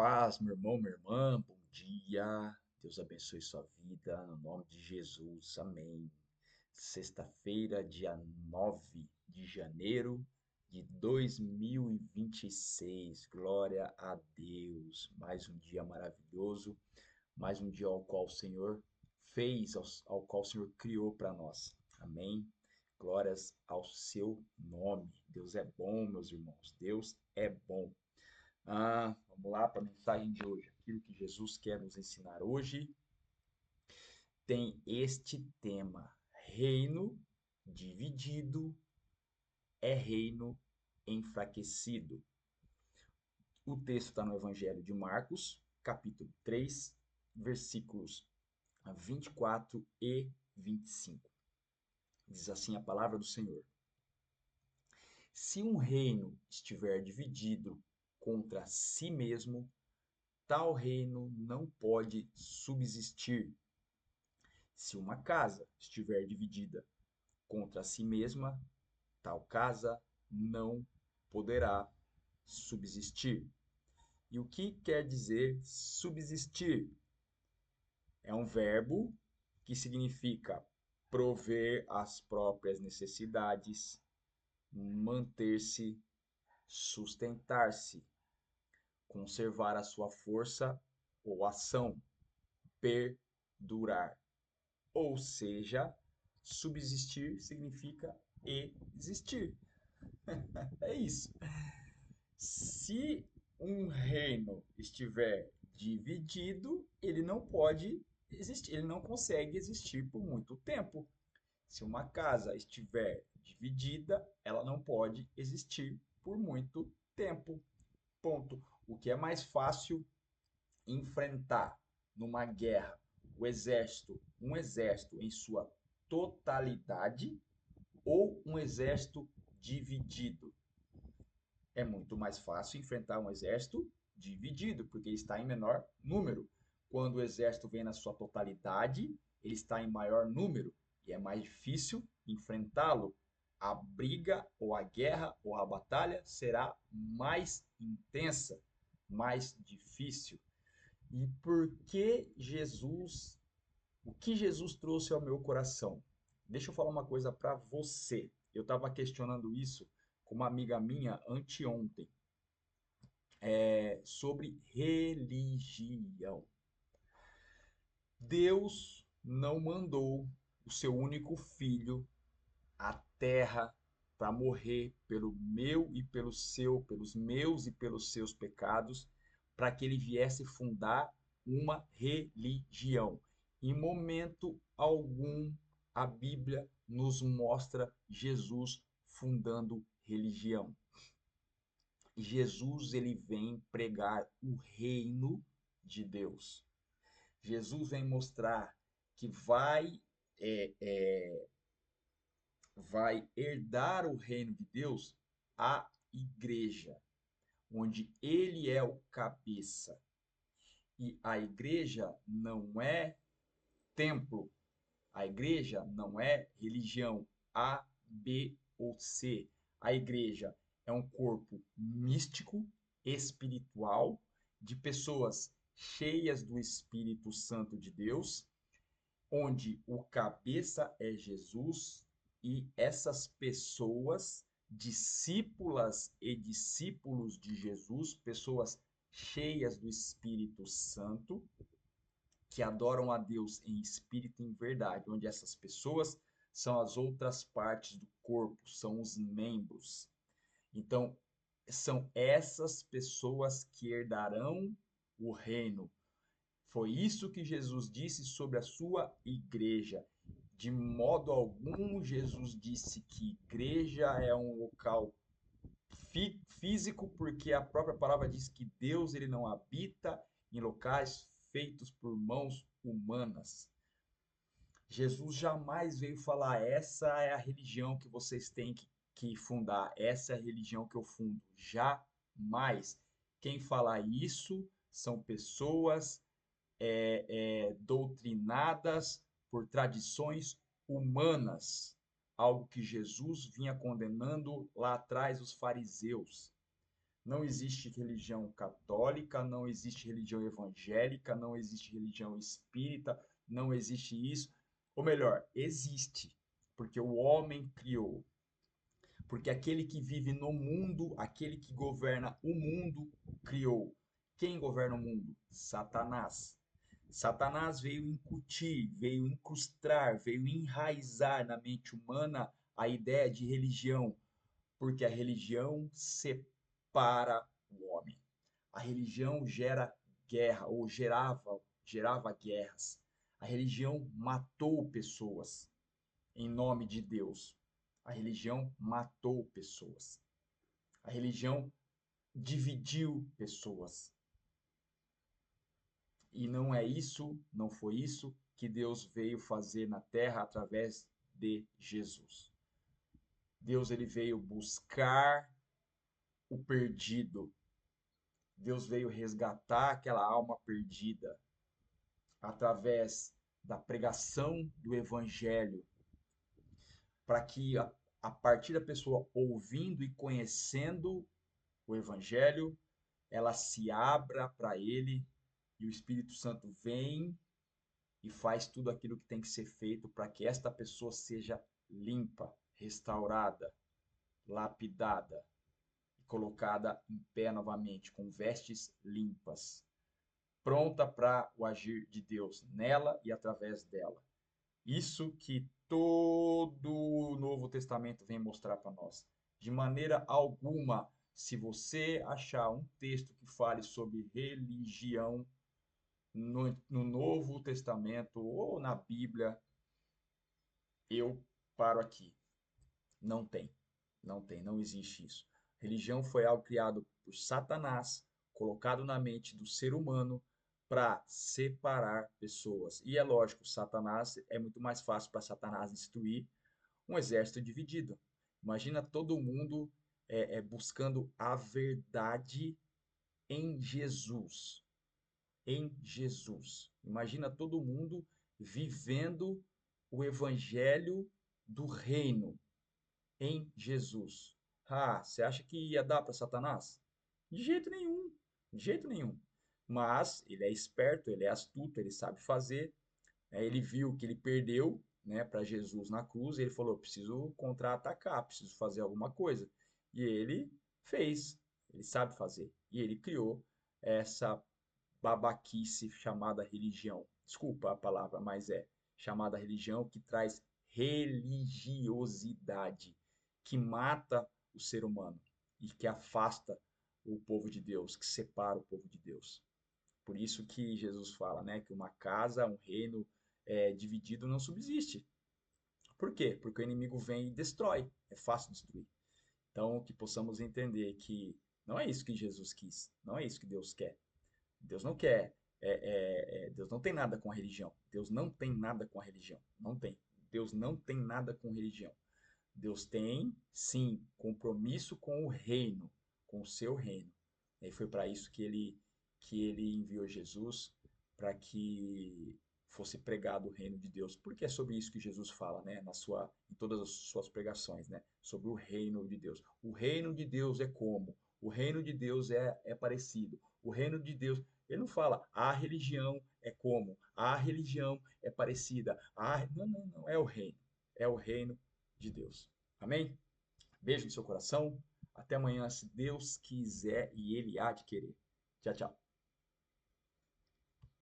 paz, meu irmão, minha irmã, bom dia. Deus abençoe sua vida, no nome de Jesus, amém. Sexta-feira, dia 9 de janeiro de 2026, glória a Deus. Mais um dia maravilhoso, mais um dia ao qual o Senhor fez, ao qual o Senhor criou para nós, amém. Glórias ao seu nome. Deus é bom, meus irmãos, Deus é bom. Vamos lá para a mensagem de hoje. Aquilo que Jesus quer nos ensinar hoje tem este tema: reino dividido é reino enfraquecido. O texto está no Evangelho de Marcos, capítulo 3, versículos 24 e 25. Diz assim a palavra do Senhor: Se um reino estiver dividido contra si mesmo, tal reino não pode subsistir. Se uma casa estiver dividida contra si mesma, tal casa não poderá subsistir. E o que quer dizer subsistir? É um verbo que significa prover as próprias necessidades, manter-se, sustentar-se, conservar a sua força ou ação, perdurar. Ou seja, subsistir significa existir. É isso. Se um reino estiver dividido, ele não pode existir, ele não consegue existir por muito tempo. Se uma casa estiver dividida, ela não pode existir por muito tempo. Ponto. O que é mais fácil enfrentar numa guerra um exército em sua totalidade ou um exército dividido? É muito mais fácil enfrentar um exército dividido, porque ele está em menor número. Quando o exército vem na sua totalidade, ele está em maior número e é mais difícil enfrentá-lo. A briga ou a guerra ou a batalha será mais intensa, mais difícil. E por que o que Jesus trouxe ao meu coração? Deixa eu falar uma coisa para você. Eu estava questionando isso com uma amiga minha anteontem, sobre religião. Deus não mandou o seu único filho à terra para morrer pelo meu e pelo seu, pelos meus e pelos seus pecados, para que ele viesse fundar uma religião. Em momento algum, a Bíblia nos mostra Jesus fundando religião. Jesus ele vem pregar o reino de Deus. Jesus vem mostrar que é, é, vai herdar o reino de Deus a igreja, onde ele é o cabeça. E a igreja não é templo, a igreja não é religião A, B ou C. A igreja é um corpo místico, espiritual, de pessoas cheias do Espírito Santo de Deus, onde o cabeça é Jesus e essas pessoas, discípulas e discípulos de Jesus, pessoas cheias do Espírito Santo, que adoram a Deus em espírito e em verdade, onde essas pessoas são as outras partes do corpo, são os membros. Então, são essas pessoas que herdarão o reino. Foi isso que Jesus disse sobre a sua igreja. De modo algum, Jesus disse que igreja é um local físico, porque a própria palavra diz que Deus ele não habita em locais feitos por mãos humanas. Jesus jamais veio falar: essa é a religião que vocês têm que fundar, essa é a religião que eu fundo. Jamais. Quem fala isso são pessoas doutrinadas por tradições humanas, algo que Jesus vinha condenando lá atrás os fariseus. Não existe religião católica, não existe religião evangélica, não existe religião espírita, não existe isso. Ou melhor, existe, porque o homem criou. Porque aquele que vive no mundo, aquele que governa o mundo, criou. Quem governa o mundo? Satanás. Satanás veio incutir, veio incrustar, veio enraizar na mente humana a ideia de religião, porque a religião separa o homem. A religião gera guerra, ou gerava guerras. A religião matou pessoas em nome de Deus. A religião matou pessoas. A religião dividiu pessoas. E não é isso, não foi isso que Deus veio fazer na terra através de Jesus. Deus ele veio buscar o perdido. Deus veio resgatar aquela alma perdida através da pregação do evangelho, para que a partir da pessoa ouvindo e conhecendo o evangelho, ela se abra para ele e o Espírito Santo vem e faz tudo aquilo que tem que ser feito para que esta pessoa seja limpa, restaurada, lapidada e colocada em pé novamente, com vestes limpas, pronta para o agir de Deus nela e através dela. Isso que todo o Novo Testamento vem mostrar para nós. De maneira alguma, se você achar um texto que fale sobre religião no Novo Testamento ou na Bíblia, eu paro aqui. Não tem. Não tem, não existe isso. Religião foi algo criado por Satanás, colocado na mente do ser humano para separar pessoas. E é lógico, Satanás é muito mais fácil para Satanás instruir um exército dividido. Imagina todo mundo buscando a verdade em Jesus. Em Jesus. Imagina todo mundo vivendo o evangelho do reino em Jesus. Ah, você acha que ia dar para Satanás? De jeito nenhum, de jeito nenhum. Mas ele é esperto, ele é astuto, ele sabe fazer. Ele viu que ele perdeu, né, para Jesus na cruz, e ele falou: preciso contra-atacar, preciso fazer alguma coisa. E ele fez, ele sabe fazer. E ele criou essa babaquice chamada religião. Desculpa a palavra, mas é chamada religião, que traz religiosidade, que mata o ser humano e que afasta o povo de Deus, que separa o povo de Deus. Por isso que Jesus fala, né, que uma casa, um reino dividido não subsiste. Por quê? Porque o inimigo vem e destrói. É fácil destruir. Então, que possamos entender que não é isso que Jesus quis, não é isso que Deus quer. Deus não quer, Deus não tem nada com a religião. Deus não tem nada com a religião. Não tem. Deus não tem nada com religião. Deus tem, sim, compromisso com o reino, com o seu reino. E foi para isso que ele enviou Jesus, para que fosse pregado o reino de Deus. Porque é sobre isso que Jesus fala, né, em todas as suas pregações, né, sobre o reino de Deus. O reino de Deus é como? O reino de Deus é parecido. O reino de Deus, ele não fala a religião é como, a religião é parecida. Não, não, não, é o reino. É o reino de Deus. Amém? Beijo no seu coração. Até amanhã, se Deus quiser e Ele há de querer. Tchau, tchau.